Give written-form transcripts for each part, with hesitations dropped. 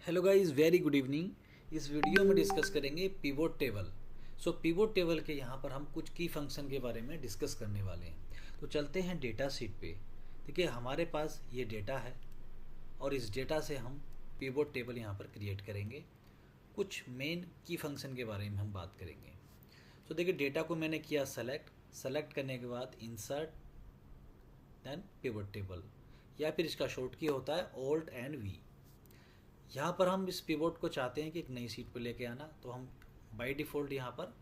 Hello guys, very good evening. इस video में discuss करेंगे पिवोट टेबल। पिवोट टेबल के यहाँ पर हम कुछ की फंक्शन के बारे में डिस्कस करने वाले हैं। तो चलते हैं डेटा शीट पे। देखिए हमारे पास ये डेटा है और इस डेटा से हम पिवोट टेबल यहाँ पर क्रिएट करेंगे। कुछ मेन की फंक्शन के बारे में हम बात करेंगे। देखिए डेटा को मैंने किया सेलेक्ट करने के बाद इंसर्ट देन पिवोट टेबल, या फिर इसका शॉर्ट की होता है ऑल्ट एंड वी। यहाँ पर हम इस पिवोट को चाहते हैं कि एक नई सीट पर लेके आना, तो हम बाय डिफ़ॉल्ट यहाँ पर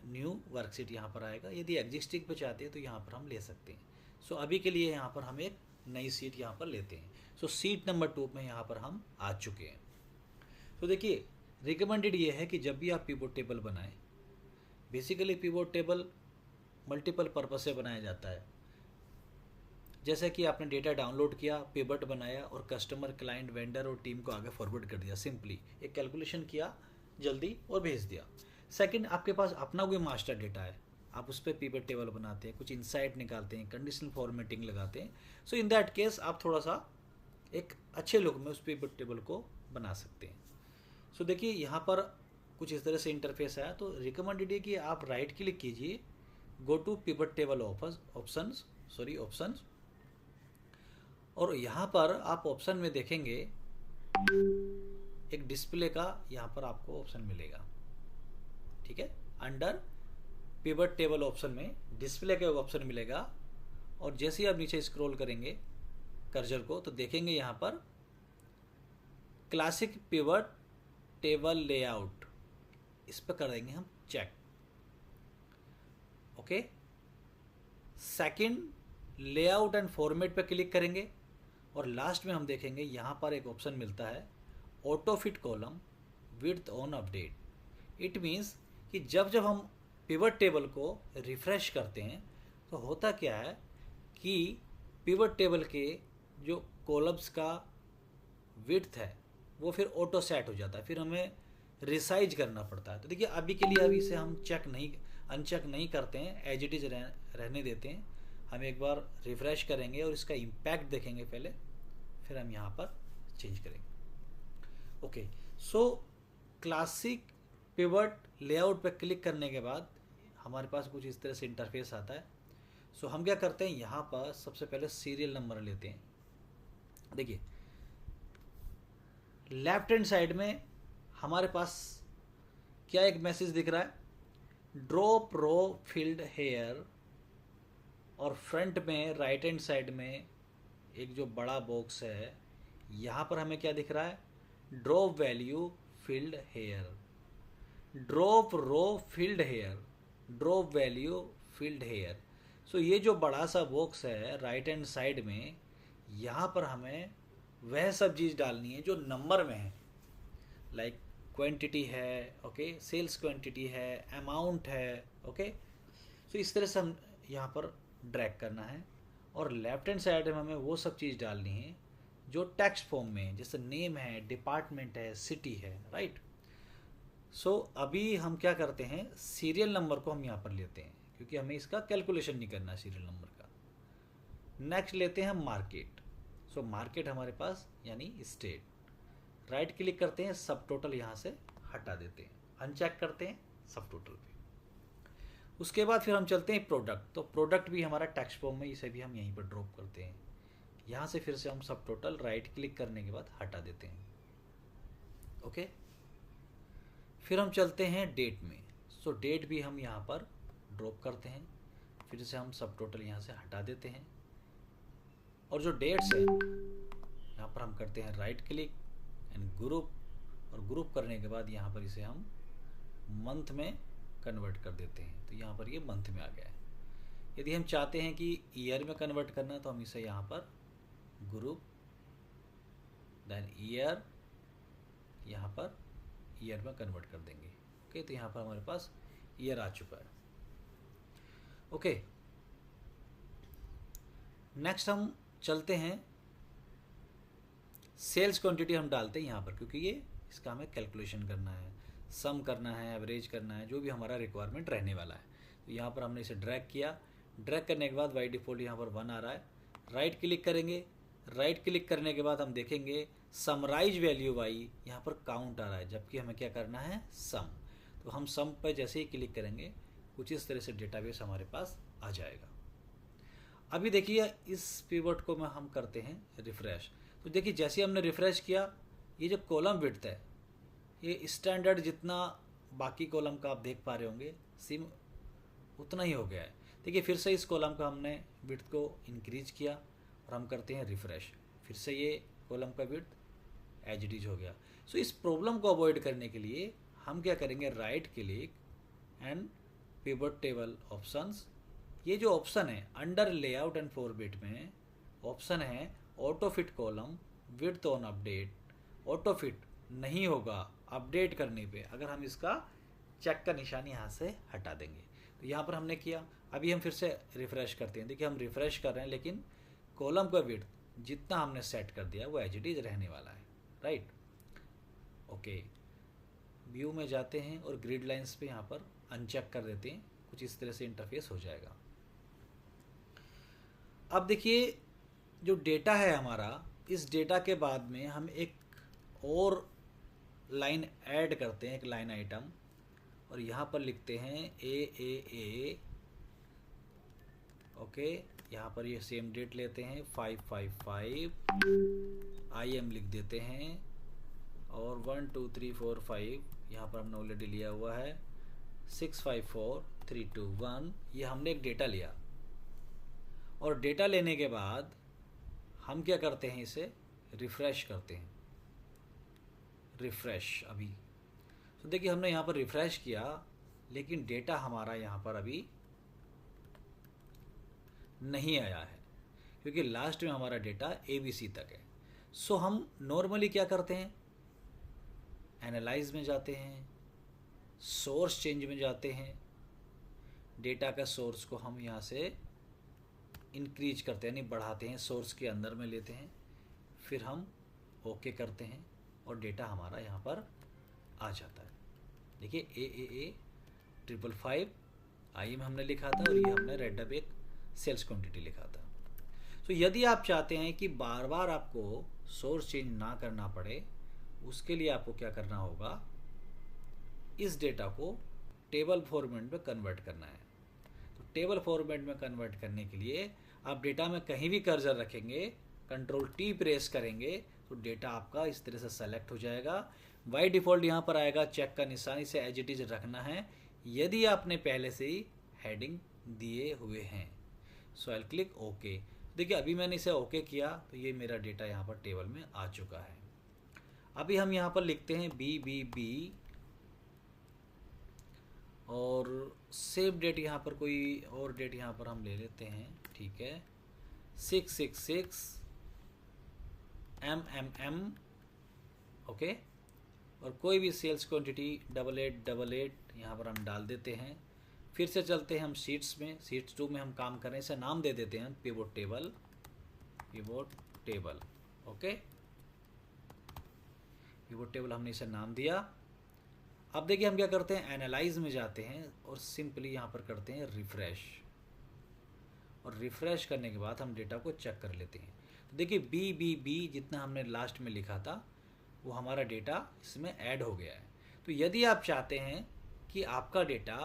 न्यू वर्कशीट यहाँ पर आएगा। यदि एग्जिस्टिंग पे चाहते हैं तो यहाँ पर हम ले सकते हैं। अभी के लिए यहाँ पर हम एक नई सीट यहाँ पर लेते हैं। सीट नंबर 2 में यहाँ पर हम आ चुके हैं। देखिए रिकमेंडेड ये है कि जब भी आप पिवोट टेबल बनाएं, basically pivot table multiple purpose से बनाया जाता है। जैसे कि आपने डेटा डाउनलोड किया, पिवट बनाया और कस्टमर, क्लाइंट, वेंडर और टीम को आगे फॉरवर्ड कर दिया। सिंपली एक कैलकुलेशन किया जल्दी और भेज दिया। सेकंड, आपके पास अपना कोई मास्टर डेटा है, आप उस पर पिवट टेबल बनाते हैं, कुछ इंसाइट निकालते हैं, कंडीशनल फॉर्मेटिंग लगाते हैं। इन दैट केस आप थोड़ा सा एक अच्छे लुक में उस पिवट टेबल को बना सकते हैं। देखिए यहाँ पर कुछ इस तरह से इंटरफेस आया। तो रिकमेंडेड है कि आप राइट क्लिक कीजिए, go to pivot table options, और यहाँ पर आप ऑप्शन में देखेंगे एक डिस्प्ले का यहाँ पर आपको ऑप्शन मिलेगा। ठीक है, अंडर पिवट टेबल ऑप्शन में डिस्प्ले का ऑप्शन मिलेगा। और जैसे ही आप नीचे स्क्रॉल करेंगे कर्सर को, तो देखेंगे यहाँ पर क्लासिक पिवट टेबल लेआउट, इस पर कर देंगे हम check. Okay, second layout and format पर क्लिक करेंगे और लास्ट में हम देखेंगे यहाँ पर एक ऑप्शन मिलता है auto fit column width on update. It means कि जब जब हम पिवट टेबल को रिफ्रेश करते हैं तो होता क्या है कि पिवट टेबल के जो कॉलम्स का विड्थ है वो फिर ऑटो सेट हो जाता है, फिर हमें रिसाइज करना पड़ता है। तो देखिए अभी के लिए इसे हम अनचेक नहीं करते हैं, एज इट इज़ रहने देते हैं। हम एक बार रिफ्रेश करेंगे और इसका इम्पैक्ट देखेंगे पहले, फिर हम यहाँ पर चेंज करेंगे। ओके, क्लासिक पिवट लेआउट पर क्लिक करने के बाद हमारे पास कुछ इस तरह से इंटरफेस आता है। हम क्या करते हैं, यहाँ पर सबसे पहले सीरियल नंबर लेते हैं। देखिए लेफ्ट हैंड साइड में हमारे पास क्या एक मैसेज दिख रहा है, ड्रॉप रो फील्ड हेयर, और फ्रंट में राइट हैंड साइड में एक जो बड़ा बॉक्स है, यहाँ पर हमें क्या दिख रहा है, drop value field here, drop row field here, drop value field here. ये जो बड़ा सा बॉक्स है राइट हैंड साइड में, यहाँ पर हमें वह सब चीज़ डालनी है जो नंबर में है, लाइक क्वांटिटी है, ओके, सेल्स क्वांटिटी है, अमाउंट है, ओके। इस तरह से हम यहाँ पर ड्रैग करना है और लेफ्ट हैंड साइड में हमें वो सब चीज़ डालनी है जो टेक्स्ट फॉर्म में है, जैसे नेम है, डिपार्टमेंट है, सिटी है, राइट। अभी हम क्या करते हैं, सीरियल नंबर को हम यहाँ पर लेते हैं क्योंकि हमें इसका कैलकुलेशन नहीं करना है सीरियल नंबर का। नेक्स्ट लेते हैं मार्केट। मार्केट हमारे पास यानी स्टेट। राइट क्लिक करते हैं, सब टोटल यहाँ से हटा देते हैं, अनचेक करते हैं सब टोटल पे। उसके बाद फिर हम चलते हैं प्रोडक्ट। प्रोडक्ट भी हमारा टेक्स्ट फॉर्म में, इसे भी हम यहीं पर ड्रॉप करते हैं। यहाँ से फिर से हम सब टोटल राइट क्लिक करने के बाद हटा देते हैं। ओके, फिर हम चलते हैं डेट में। डेट भी हम यहाँ पर ड्रॉप करते हैं, फिर से हम सब टोटल यहाँ से हटा देते हैं। और जो डेट्स है यहाँ पर हम करते हैं राइट क्लिक एंड ग्रुप, और ग्रुप करने के बाद यहाँ पर इसे हम मंथ में कन्वर्ट कर देते हैं। तो यहाँ पर ये मंथ में आ गया है। यदि हम चाहते हैं कि ईयर में कन्वर्ट करना, तो हम इसे यहाँ पर ग्रुप देन ईयर, यहाँ पर ईयर में कन्वर्ट कर देंगे। ओके, तो यहाँ पर हमारे पास ईयर आ चुका है। ओके, नेक्स्ट हम चलते हैं, सेल्स क्वांटिटी हम डालते हैं यहाँ पर क्योंकि ये इसका हमें कैलकुलेशन करना है, सम करना है, एवरेज करना है, जो भी हमारा रिक्वायरमेंट रहने वाला है। तो यहाँ पर हमने इसे ड्रैग किया, ड्रैग करने के बाद बाय डिफ़ॉल्ट यहाँ पर 1 आ रहा है। राइट क्लिक करेंगे, राइट क्लिक करने के बाद हम देखेंगे समराइज वैल्यू बाई, यहाँ पर काउंट आ रहा है, जबकि हमें क्या करना है, सम। तो हम सम पर जैसे ही क्लिक करेंगे कुछ इस तरह से डेटाबेस हमारे पास आ जाएगा। अभी देखिए इस पिवट को मैं हम करते हैं रिफ़्रेश। तो देखिए जैसे हमने रिफ़्रेश किया, ये जो कॉलम विड्थ है ये स्टैंडर्ड जितना बाकी कॉलम का आप देख पा रहे होंगे सिम उतना ही हो गया है। देखिए फिर से इस कॉलम का हमने विड्थ को इंक्रीज किया और हम करते हैं रिफ़्रेश, फिर से ये कॉलम का विड्थ एज इट इज हो गया। सो इस प्रॉब्लम को अवॉइड करने के लिए हम क्या करेंगे, right click and pivot table options. ये जो ऑप्शन है अंडर लेआउट एंड 4 बिट में ऑप्शन है auto fit column width on update. Auto fit नहीं होगा अपडेट करने पे अगर हम इसका चेक का निशान यहाँ से हटा देंगे। तो यहाँ पर हमने किया, अभी हम फिर से रिफ़्रेश करते हैं। देखिए हम रिफ़्रेश कर रहे हैं लेकिन कॉलम का विड्थ जितना हमने सेट कर दिया वो एज इट इज रहने वाला है, राइट। ओके, व्यू में जाते हैं और ग्रिड लाइंस पे यहाँ पर अनचेक कर देते हैं, कुछ इस तरह से इंटरफेस हो जाएगा। अब देखिए जो डेटा है हमारा, इस डेटा के बाद में हम एक और लाइन ऐड करते हैं, एक लाइन आइटम, और यहाँ पर लिखते हैं ए। ओके, यहाँ पर ये सेम डेट लेते हैं 555, IM लिख देते हैं और 1 2 3 4 5 यहाँ पर हमने ऑलरेडी लिया हुआ है 6 5 4 3 2 1। ये हमने एक डेटा लिया और डेटा लेने के बाद हम क्या करते हैं, इसे रिफ़्रेश करते हैं। रिफ़्रेश अभी तो देखिए हमने यहाँ पर रिफ़्रेश किया लेकिन डेटा हमारा यहाँ पर अभी नहीं आया है क्योंकि लास्ट में हमारा डेटा ABC तक है। सो हम नॉर्मली क्या करते हैं, एनालाइज में जाते हैं, सोर्स चेंज में जाते हैं, डेटा का सोर्स को हम यहाँ से इंक्रीज करते हैं, यानी बढ़ाते हैं, सोर्स के अंदर में लेते हैं, फिर हम ओके करते हैं और डेटा हमारा यहाँ पर आ जाता है। देखिए ए 555 IM हमने लिखा था और ये हमने रेडअप एक सेल्स क्वांटिटी लिखा था। तो यदि आप चाहते हैं कि बार बार आपको सोर्स चेंज ना करना पड़े, उसके लिए आपको क्या करना होगा, इस डेटा को टेबल फॉर्मेट में कन्वर्ट करना है। तो टेबल फॉर्मेट में कन्वर्ट करने के लिए आप डेटा में कहीं भी कर्सर रखेंगे, कंट्रोल T प्रेस करेंगे तो डेटा आपका इस तरह से सेलेक्ट हो जाएगा। बाय डिफ़ॉल्ट यहाँ पर आएगा चेक का निशान, इसे एज इट इज रखना है यदि आपने पहले से ही हेडिंग दिए हुए हैं। सो आई क्लिक ओके। देखिए अभी मैंने इसे ओके किया तो ये मेरा डेटा यहाँ पर टेबल में आ चुका है। अभी हम यहाँ पर लिखते हैं BBB और सेव डेट, यहाँ पर कोई और डेट यहाँ पर हम ले लेते हैं, ठीक है, 666 MMM। ओके, और कोई भी सेल्स क्वांटिटी 8888 यहाँ पर हम डाल देते हैं। फिर से चलते हैं हम शीट्स में, शीट्स 2 में हम काम करें, इसे नाम दे देते हैं pivot table. Okay, pivot table हमने इसे नाम दिया। अब देखिए हम क्या करते हैं, एनालाइज में जाते हैं और सिंपली यहाँ पर करते हैं रिफ़्रेश, और रिफ़्रेश करने के बाद हम डेटा को चेक कर लेते हैं। तो देखिए BBB जितना हमने लास्ट में लिखा था वो हमारा डेटा इसमें ऐड हो गया है। तो यदि आप चाहते हैं कि आपका डेटा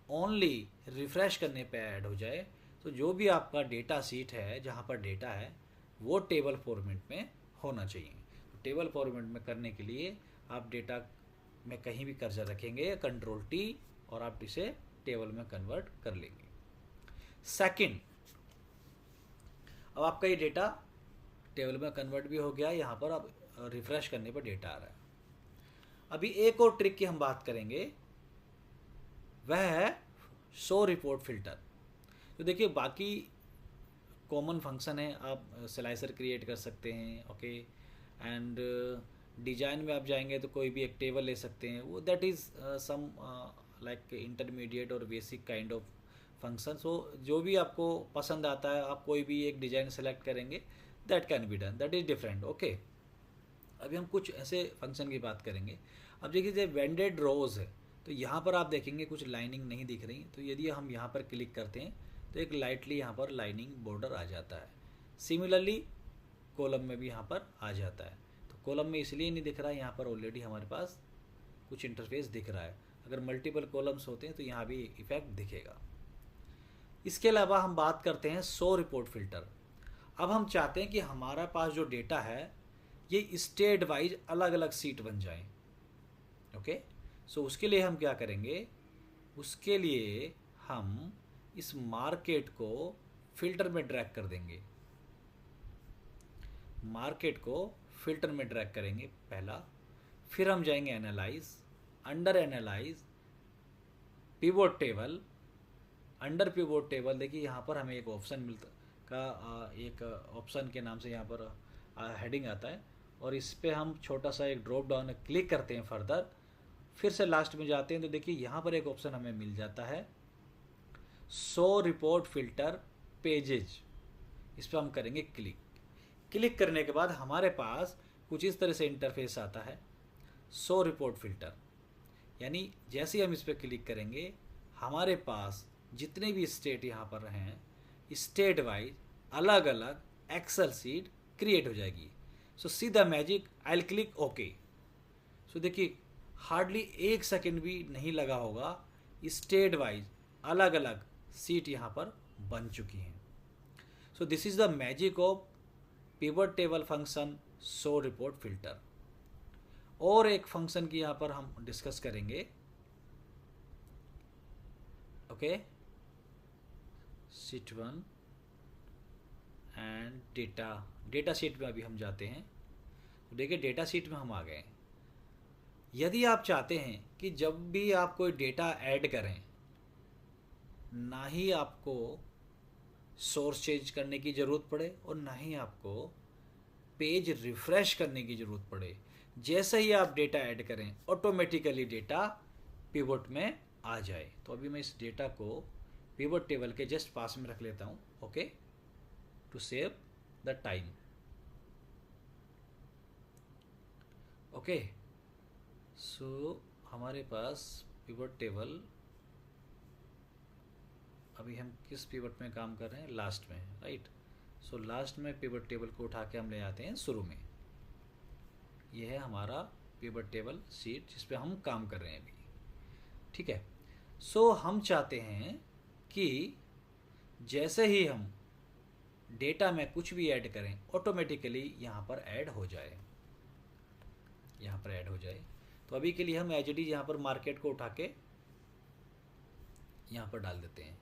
ओनली रिफ़्रेश करने पे ऐड हो जाए, तो जो भी आपका डेटा सीट है जहाँ पर डेटा है वो टेबल फॉर्मेट में होना चाहिए। तो टेबल फॉर्मेट में करने के लिए आप डेटा में कहीं भी कर्सर रखेंगे, कंट्रोल T, और आप इसे टेबल में कन्वर्ट कर लेंगे। सेकंड, अब आपका ये डेटा टेबल में कन्वर्ट भी हो गया, यहाँ पर अब रिफ़्रेश करने पर डेटा आ रहा है। अभी एक और ट्रिक की हम बात करेंगे, वह है शो रिपोर्ट फिल्टर। तो देखिए बाकी कॉमन फंक्शन है, आप स्लाइसर क्रिएट कर सकते हैं, ओके, एंड डिजाइन में आप जाएंगे तो कोई भी एक टेबल ले सकते हैं, वो that is some like intermediate और basic kind of function. So जो भी आपको पसंद आता है आप कोई भी एक डिज़ाइन सेलेक्ट करेंगे, that can be done, that is different. Okay, अभी हम कुछ ऐसे फंक्शन की बात करेंगे। अब देखिए जब वेंडेड रोज है तो यहाँ पर आप देखेंगे कुछ लाइनिंग नहीं दिख रही, तो यदि हम यहाँ पर क्लिक करते हैं तो एक लाइटली यहाँ पर लाइनिंग बॉर्डर आ जाता है। सिमिलरली कॉलम में भी यहाँ पर आ जाता है। तो कॉलम में इसलिए नहीं दिख रहा है, यहाँ पर ऑलरेडी हमारे पास कुछ इंटरफेस दिख रहा है। अगर मल्टीपल कॉलम्स होते हैं तो यहाँ भी इफेक्ट दिखेगा। इसके अलावा हम बात करते हैं शो रिपोर्ट फिल्टर। अब हम चाहते हैं कि हमारा पास जो डेटा है ये स्टेट वाइज अलग अलग सीट बन जाए। ओके, सो उसके लिए हम क्या करेंगे, उसके लिए हम इस मार्केट को फिल्टर में ड्रैग कर देंगे। मार्केट को फिल्टर में ड्रैग करेंगे पहला, फिर हम जाएंगे analyse, under analyse pivot table. Under pivot table देखिए यहाँ पर हमें एक ऑप्शन मिलता एक ऑप्शन के नाम से यहाँ पर हेडिंग आता है, और इस पर हम छोटा सा एक ड्रॉप डाउन क्लिक करते हैं फर्दर, फिर से लास्ट में जाते हैं तो देखिए यहाँ पर एक ऑप्शन हमें मिल जाता है शो रिपोर्ट फिल्टर पेजेज। इस पर हम करेंगे क्लिक। क्लिक करने के बाद हमारे पास कुछ इस तरह से इंटरफेस आता है शो रिपोर्ट फिल्टर। यानी जैसे ही हम इस पर क्लिक करेंगे हमारे पास जितने भी स्टेट यहाँ पर हैं स्टेट वाइज अलग अलग एक्सेल सीट क्रिएट हो जाएगी। So see the magic, I will click okay. So देखिए हार्डली 1 सेकेंड भी नहीं लगा होगा, स्टेट वाइज अलग अलग सीट यहाँ पर बन चुकी हैं। So this is the magic of pivot table function show report filter. और एक फंक्शन की यहाँ पर हम डिस्कस करेंगे। Okay, sheet 1 and data sheet में अभी हम जाते हैं। तो देखिए डेटा शीट में हम आ गए। यदि आप चाहते हैं कि जब भी आप कोई डेटा ऐड करें, ना ही आपको सोर्स चेंज करने की ज़रूरत पड़े और ना ही आपको पेज रिफ़्रेश करने की ज़रूरत पड़े, जैसे ही आप डेटा ऐड करें ऑटोमेटिकली डेटा पिवट में आ जाए। तो अभी मैं इस डेटा को पिवट टेबल के जस्ट पास में रख लेता हूँ। Okay, to save the time. Okay, so हमारे पास पिवट टेबल, अभी हम किस पिवट में काम कर रहे हैं, लास्ट में, राइट। सो लास्ट में पिवट टेबल को उठा के हम ले आते हैं शुरू में। यह है हमारा पिवट टेबल शीट जिस पे हम काम कर रहे हैं अभी, ठीक है। सो हम चाहते हैं कि जैसे ही हम डेटा में कुछ भी ऐड करें ऑटोमेटिकली यहाँ पर ऐड हो जाए, यहाँ पर ऐड हो जाए। तो अभी के लिए हम एच डी यहाँ पर मार्केट को उठा के यहाँ पर डाल देते हैं।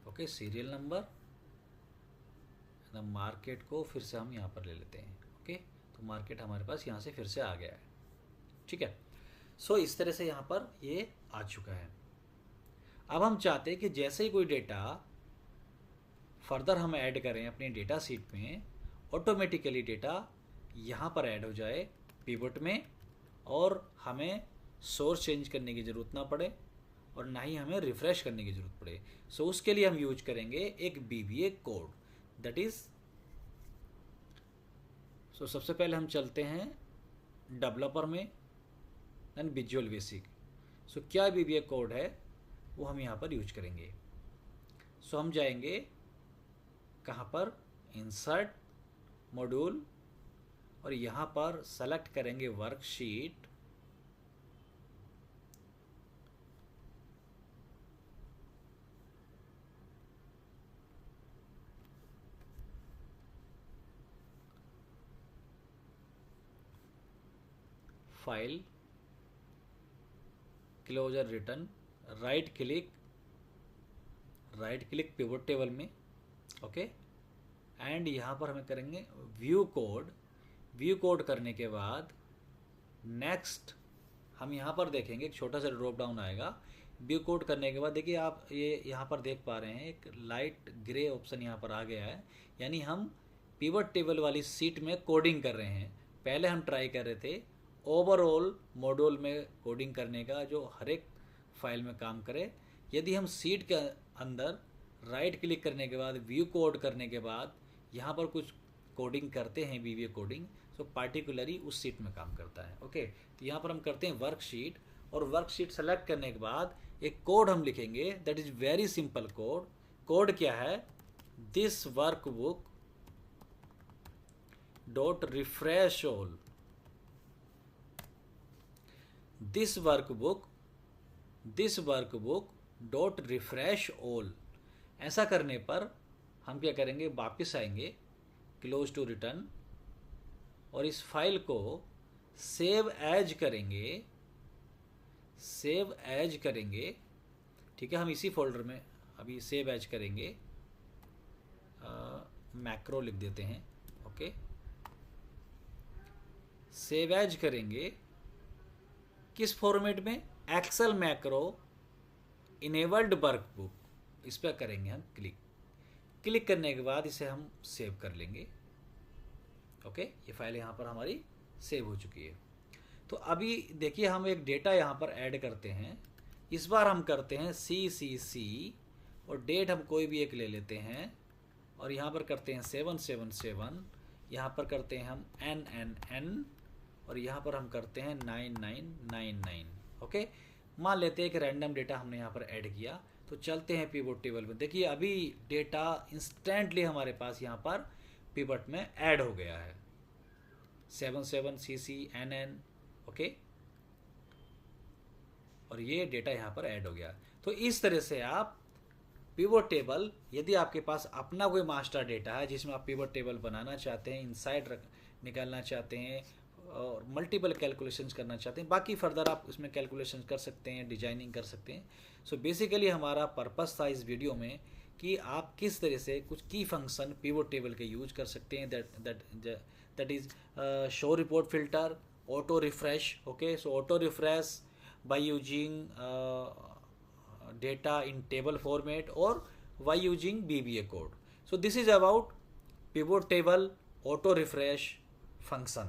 ओके, सीरियल नंबर मार्केट को फिर से हम यहाँ पर ले लेते हैं। ओके, तो मार्केट हमारे पास यहाँ से फिर से आ गया है, ठीक है। सो इस तरह से यहाँ पर ये आ चुका है। अब हम चाहते हैं कि जैसे ही कोई डेटा फर्दर हम ऐड करें अपनी डेटा शीट में, ऑटोमेटिकली डेटा यहाँ पर ऐड हो जाए पिवट में, और हमें सोर्स चेंज करने की ज़रूरत ना पड़े और ना ही हमें रिफ़्रेश करने की ज़रूरत पड़े। सो उसके लिए हम यूज करेंगे एक बीबीए कोड, दैट इज़, सो सबसे पहले हम चलते हैं डेवलपर में एंड विजुअल बेसिक। सो क्या बीबीए कोड है वो हम यहाँ पर यूज करेंगे। सो हम जाएंगे कहाँ पर, इंसर्ट मॉड्यूल, और यहाँ पर सेलेक्ट करेंगे worksheet, file, closure return, right click pivot table में। ओके, एंड यहाँ पर हमें करेंगे व्यू कोड करने के बाद नेक्स्ट हम यहाँ पर देखेंगे एक छोटा सा ड्रॉप डाउन आएगा। व्यू कोड करने के बाद देखिए आप ये यहाँ पर देख पा रहे हैं एक लाइट ग्रे ऑप्शन यहाँ पर आ गया है, यानी हम पिवट टेबल वाली सीट में कोडिंग कर रहे हैं। पहले हम ट्राई कर रहे थे ओवरऑल मॉड्यूल में कोडिंग करने का जो हर एक फाइल में काम करे। यदि हम सीट के अंदर राइट क्लिक करने के बाद व्यू कोड करने के बाद यहाँ पर कुछ कोडिंग करते हैं बीबीए कोडिंग, सो पार्टिकुलरली उस सीट में काम करता है। ओके, तो यहाँ पर हम करते हैं वर्कशीट, और वर्कशीट सेलेक्ट करने के बाद एक कोड हम लिखेंगे, that is very simple code. Code क्या है? This workbook dot refresh all, this workbook dot refresh all. ऐसा करने पर हम क्या करेंगे, वापस आएंगे क्लोज टू रिटर्न और इस फाइल को सेव एज करेंगे, ठीक है। हम इसी फोल्डर में अभी सेव एज करेंगे, मैक्रो लिख देते हैं, ओके। सेव एज करेंगे किस फॉर्मेट में? एक्सेल मैक्रो इनेबल्ड वर्कबुक, इस पर करेंगे हम क्लिक करने के बाद इसे हम सेव कर लेंगे, ओके। ये फाइल यहाँ पर हमारी सेव हो चुकी है। तो अभी देखिए हम एक डेटा यहाँ पर ऐड करते हैं। इस बार हम करते हैं CCC और डेट हम कोई भी एक ले लेते हैं और यहाँ पर करते हैं 777, यहाँ पर करते हैं हम NNN और यहाँ पर हम करते हैं 9999, ओके। मान लेते हैं कि रैंडम डेटा हमने यहाँ पर ऐड किया। तो चलते हैं पिवट टेबल में। देखिए अभी डेटा इंस्टेंटली हमारे पास यहाँ पर पिवट में ऐड हो गया है, 77CCNN, ओके। और ये डेटा यहाँ पर ऐड हो गया। तो इस तरह से आप पिवट टेबल, यदि आपके पास अपना कोई मास्टर डेटा है जिसमें आप पिवट टेबल बनाना चाहते हैं, इनसाइड निकालना चाहते हैं और मल्टीपल कैलकुलेशंस करना चाहते हैं, बाकी फर्दर आप उसमें कैलकुलेशंस कर सकते हैं, डिजाइनिंग कर सकते हैं। सो बेसिकली हमारा पर्पस था इस वीडियो में कि आप किस तरह से कुछ की फंक्शन पिवट टेबल के यूज कर सकते हैं। That is show report filter, auto refresh, okay. So auto refresh by using data in table format or by using VBA code. So this is about pivot table auto refresh function.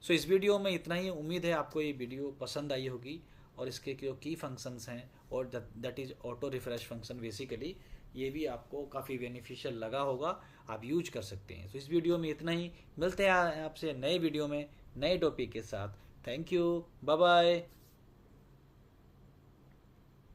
So इस video में इतना ही। उम्मीद है आपको ये video पसंद आई होगी और इसके जो की फंक्शंस हैं और that is auto refresh function, basically ये भी आपको काफ़ी बेनिफिशियल लगा होगा, आप यूज कर सकते हैं। तो इस वीडियो में इतना ही। मिलते हैं आपसे नए वीडियो में नए टॉपिक के साथ। Thank you, bye bye.